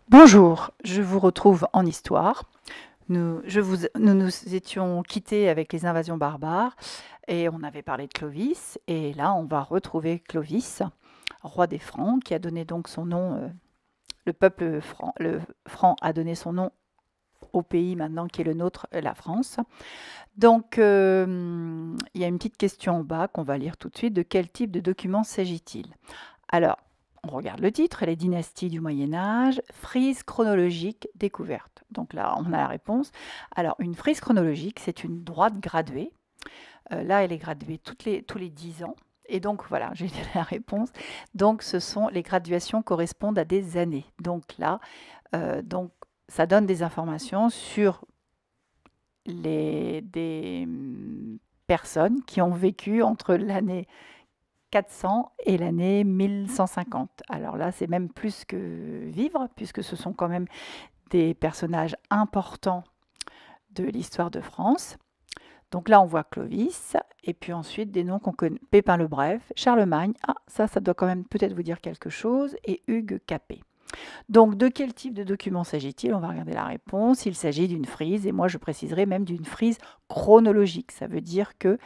Bonjour, je vous retrouve en histoire. Nous nous étions quittés avec les invasions barbares et on avait parlé de Clovis. Et là, on va retrouver Clovis, roi des Francs, qui a donné donc son nom. Le peuple franc, le franc a donné son nom au pays maintenant qui est le nôtre, la France. Donc, il y a une petite question en bas qu'on va lire tout de suite. De quel type de document s'agit-il? Alors, on regarde le titre, les dynasties du Moyen Âge, frise chronologique découverte. Donc là, on a la réponse. Alors, une frise chronologique, c'est une droite graduée. Là, elle est graduée tous les 10 ans. Et donc, voilà, j'ai la réponse. Donc, les graduations correspondent à des années. Donc là, donc, ça donne des informations sur des personnes qui ont vécu entre l'année 400 et l'année 1150. Alors là, c'est même plus que vivre, puisque ce sont quand même des personnages importants de l'histoire de France. Donc là, on voit Clovis, et puis ensuite des noms qu'on connaît. Pépin le Bref, Charlemagne, ah, ça doit quand même peut-être vous dire quelque chose, et Hugues Capet. Donc, de quel type de document s'agit-il? On va regarder la réponse. Il s'agit d'une frise, et moi je préciserai même d'une frise chronologique. Ça veut dire que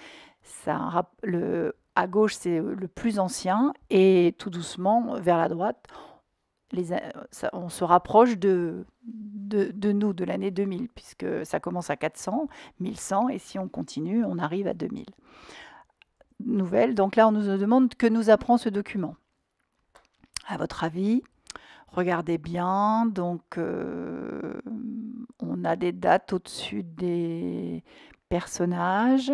à gauche, c'est le plus ancien, et tout doucement, vers la droite, on se rapproche de nous, de l'année 2000, puisque ça commence à 400, 1100, et si on continue, on arrive à 2000. Nouvelle, donc là, on nous demande que nous apprend ce document. À votre avis, regardez bien, donc on a des dates au-dessus des personnages.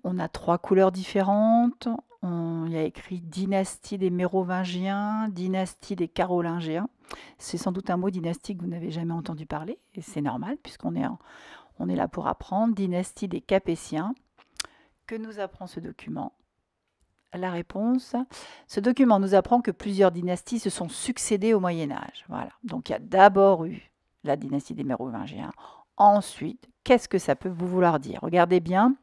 On a 3 couleurs différentes. Il y a écrit dynastie des Mérovingiens, dynastie des Carolingiens. C'est sans doute un mot dynastie que vous n'avez jamais entendu parler, et c'est normal puisqu'on on est là pour apprendre. Dynastie des Capétiens. Que nous apprend ce document? La réponse, ce document nous apprend que plusieurs dynasties se sont succédées au Moyen Âge. Voilà. Donc il y a d'abord eu la dynastie des Mérovingiens. Ensuite, qu'est-ce que ça peut vous vouloir dire? Regardez bien.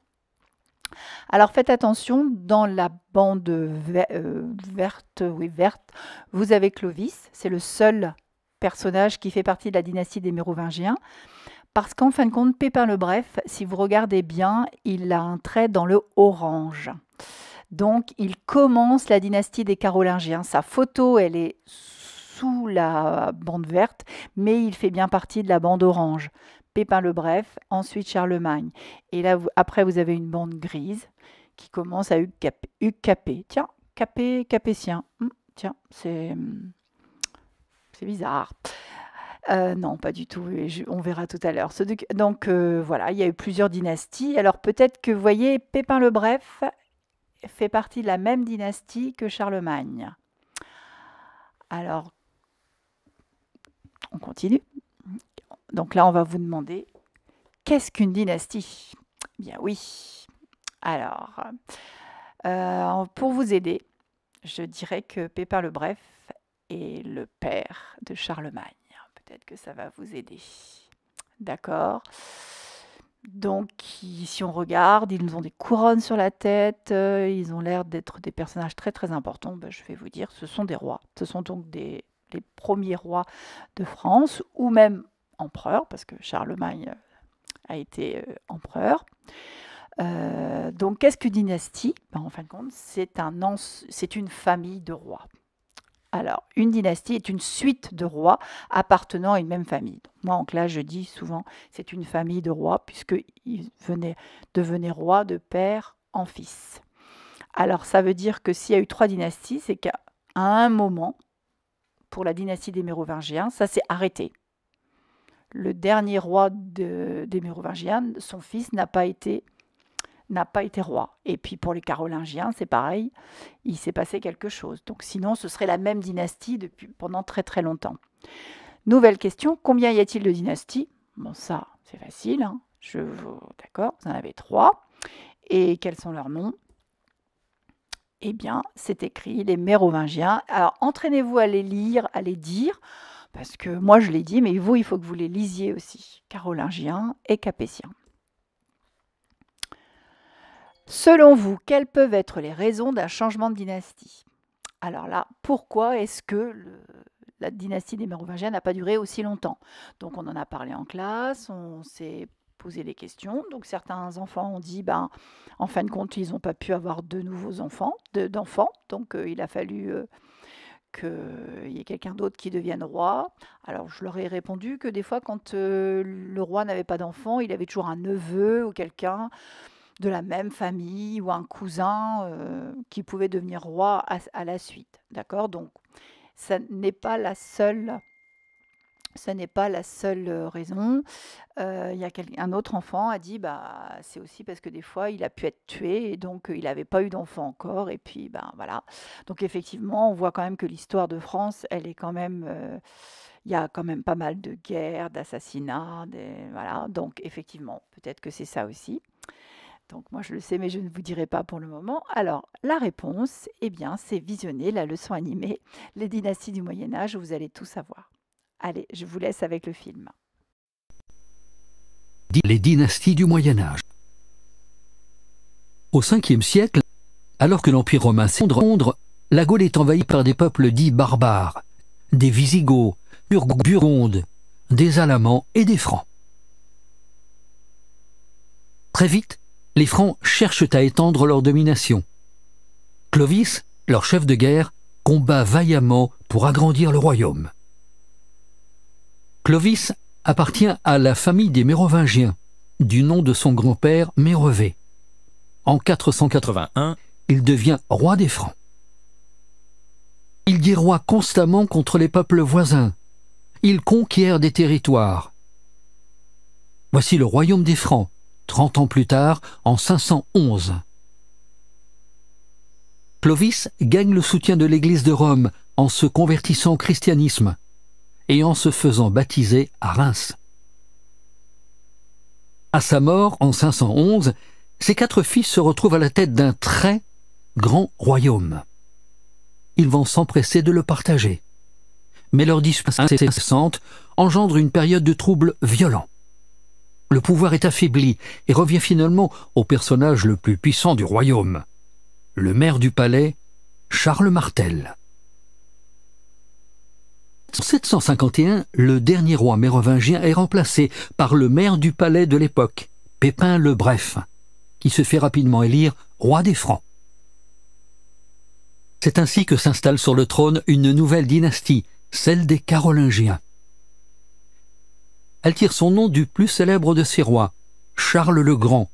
Alors faites attention, dans la bande verte, oui, verte, vous avez Clovis. C'est le seul personnage qui fait partie de la dynastie des Mérovingiens. Parce qu'en fin de compte, Pépin le Bref, si vous regardez bien, il a un trait dans le orange. Donc, il commence la dynastie des Carolingiens. Sa photo, elle est sous la bande verte, mais il fait bien partie de la bande orange. Pépin le Bref, ensuite Charlemagne. Et là, après, vous avez une bande grise qui commence à Hugues Capet. Tiens, Capétien. Tiens, c'est bizarre. Non, pas du tout. On verra tout à l'heure. Donc voilà, il y a eu plusieurs dynasties. Alors peut-être que vous voyez, Pépin le Bref fait partie de la même dynastie que Charlemagne. Alors, on continue. Donc là, on va vous demander, qu'est-ce qu'une dynastie? Bien oui. Alors, pour vous aider, je dirais que Pépin le Bref est le père de Charlemagne. Peut-être que ça va vous aider. D'accord. Donc, si on regarde, ils ont des couronnes sur la tête, ils ont l'air d'être des personnages très très importants. Ben, je vais vous dire, ce sont des rois. Ce sont donc les premiers rois de France, ou même empereurs, parce que Charlemagne a été empereur. Donc, qu'est-ce qu'une dynastie? Ben, en fin de compte, c'est une famille de rois. Alors, une dynastie est une suite de rois appartenant à une même famille. Donc, moi, en classe, je dis souvent, c'est une famille de rois, puisqu'ils devenaient rois de père en fils. Alors, ça veut dire que s'il y a eu 3 dynasties, c'est qu'à un moment, pour la dynastie des Mérovingiens, ça s'est arrêté. Le dernier roi des Mérovingiens, son fils n'a pas été roi. Et puis pour les Carolingiens, c'est pareil, il s'est passé quelque chose. Donc sinon, ce serait la même dynastie pendant très très longtemps. Nouvelle question, combien y a-t-il de dynasties? Bon, ça, c'est facile. Hein. D'accord, vous en avez 3. Et quels sont leurs noms? Eh bien, c'est écrit, les Mérovingiens. Alors, entraînez-vous à les lire, à les dire, parce que moi, je l'ai dit, mais vous, il faut que vous les lisiez aussi. Carolingiens et Capétiens. Selon vous, quelles peuvent être les raisons d'un changement de dynastie? Alors là, pourquoi est-ce que la dynastie des Mérovingiens n'a pas duré aussi longtemps. Donc on en a parlé en classe, on s'est posé des questions. Donc certains enfants ont dit, ben, en fin de compte, ils n'ont pas pu avoir de nouveaux enfants, d'enfants. Donc il a fallu qu'il y ait quelqu'un d'autre qui devienne roi. Alors je leur ai répondu que des fois, quand le roi n'avait pas d'enfant, il avait toujours un neveu ou quelqu'un de la même famille ou un cousin qui pouvait devenir roi à la suite. D'accord? Donc ça n'est pas la seule. Ce n'est pas la seule raison. Il y a un autre enfant a dit, bah, c'est aussi parce que des fois, il a pu être tué et donc il n'avait pas eu d'enfant encore. Et puis, ben voilà. Donc effectivement, on voit quand même que l'histoire de France, elle est quand même... il y a quand même pas mal de guerres, d'assassinats, voilà. Donc effectivement, peut-être que c'est ça aussi. Donc moi je le sais, mais je ne vous dirai pas pour le moment. Alors la réponse, eh bien, c'est visionner la leçon animée Les dynasties du Moyen Âge, où vous allez tout savoir. Allez, je vous laisse avec le film. Les dynasties du Moyen Âge. Au 5e siècle, alors que l'Empire romain s'effondre, la Gaule est envahie par des peuples dits barbares, des Visigoths, Burgondes, des Alamans et des Francs. Très vite, les Francs cherchent à étendre leur domination. Clovis, leur chef de guerre, combat vaillamment pour agrandir le royaume. Clovis appartient à la famille des Mérovingiens, du nom de son grand-père Mérové. En 481, il devient roi des Francs. Il guerroie constamment contre les peuples voisins. Il conquiert des territoires. Voici le royaume des Francs, 30 ans plus tard, en 511. Clovis gagne le soutien de l'Église de Rome en se convertissant au christianisme et en se faisant baptiser à Reims. À sa mort, en 511, ses 4 fils se retrouvent à la tête d'un très grand royaume. Ils vont s'empresser de le partager. Mais leur dispute incessante engendre une période de troubles violents. Le pouvoir est affaibli et revient finalement au personnage le plus puissant du royaume, le maire du palais, Charles Martel. En 751, le dernier roi mérovingien est remplacé par le maire du palais de l'époque, Pépin le Bref, qui se fait rapidement élire roi des Francs. C'est ainsi que s'installe sur le trône une nouvelle dynastie, celle des Carolingiens. Elle tire son nom du plus célèbre de ses rois, Charles le Grand,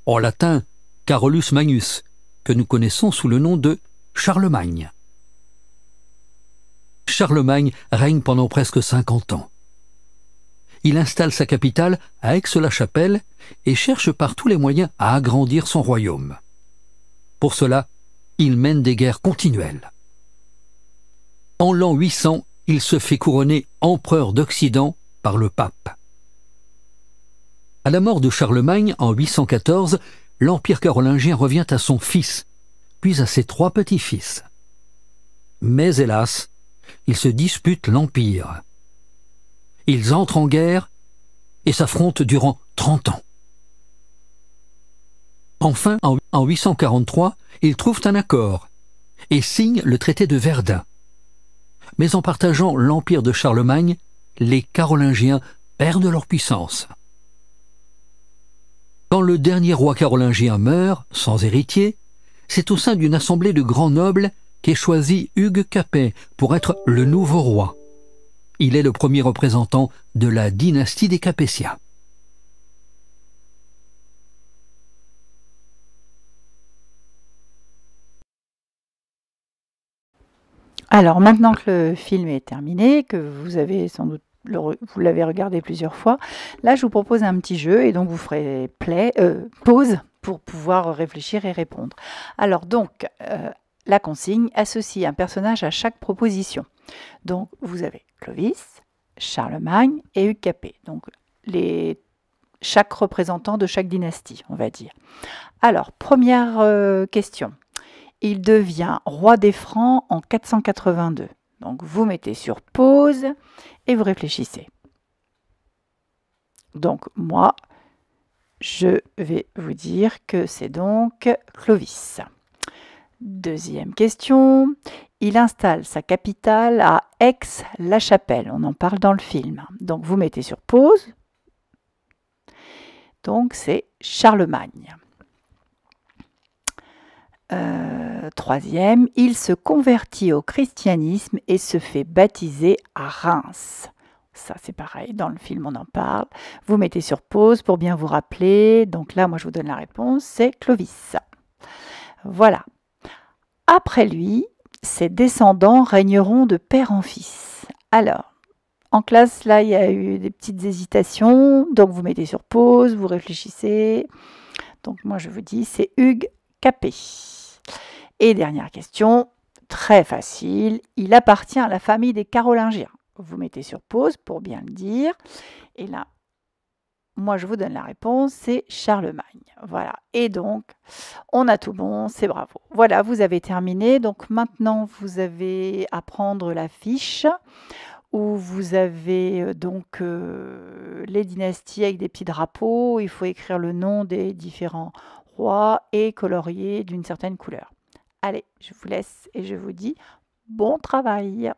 en latin Carolus Magnus, que nous connaissons sous le nom de Charlemagne. Charlemagne règne pendant presque 50 ans. Il installe sa capitale à Aix-la-Chapelle et cherche par tous les moyens à agrandir son royaume. Pour cela, il mène des guerres continuelles. En l'an 800, il se fait couronner empereur d'Occident par le pape. À la mort de Charlemagne en 814, l'empire carolingien revient à son fils, puis à ses 3 petits-fils. Mais hélas, ils se disputent l'empire. Ils entrent en guerre et s'affrontent durant 30 ans. Enfin, en 843, ils trouvent un accord et signent le traité de Verdun. Mais en partageant l'empire de Charlemagne, les Carolingiens perdent leur puissance. Quand le dernier roi carolingien meurt, sans héritier, c'est au sein d'une assemblée de grands nobles qu'est choisi Hugues Capet pour être le nouveau roi. Il est le premier représentant de la dynastie des Capétiens. Alors maintenant que le film est terminé, que vous avez sans doute vous l'avez regardé plusieurs fois, là je vous propose un petit jeu et donc vous ferez pause pour pouvoir réfléchir et répondre. Alors donc, la consigne, associe un personnage à chaque proposition. Donc vous avez Clovis, Charlemagne et Hugues Capet. Donc chaque représentant de chaque dynastie, on va dire. Alors, première question. Il devient roi des Francs en 482. Donc vous mettez sur pause et vous réfléchissez. Donc moi, je vais vous dire que c'est donc Clovis. Deuxième question. il installe sa capitale à Aix-la-Chapelle. On en parle dans le film. Donc vous mettez sur pause. Donc c'est Charlemagne. Troisième, il se convertit au christianisme et se fait baptiser à Reims. Ça, c'est pareil, dans le film, on en parle. Vous mettez sur pause pour bien vous rappeler. Donc là, moi, je vous donne la réponse, c'est Clovis. Voilà. Après lui, ses descendants régneront de père en fils. Alors, en classe, là, il y a eu des petites hésitations. Donc, vous mettez sur pause, vous réfléchissez. Donc, moi, je vous dis, c'est Hugues Capet. Et dernière question, très facile, il appartient à la famille des Carolingiens. Vous mettez sur pause pour bien le dire. Et là, moi, je vous donne la réponse, c'est Charlemagne. Voilà. Et donc, on a tout bon, c'est bravo. Voilà, vous avez terminé. Donc maintenant, vous avez à prendre la fiche où vous avez les dynasties avec des petits drapeaux. Il faut écrire le nom des différents rois et colorier d'une certaine couleur. Allez, je vous laisse et je vous dis bon travail.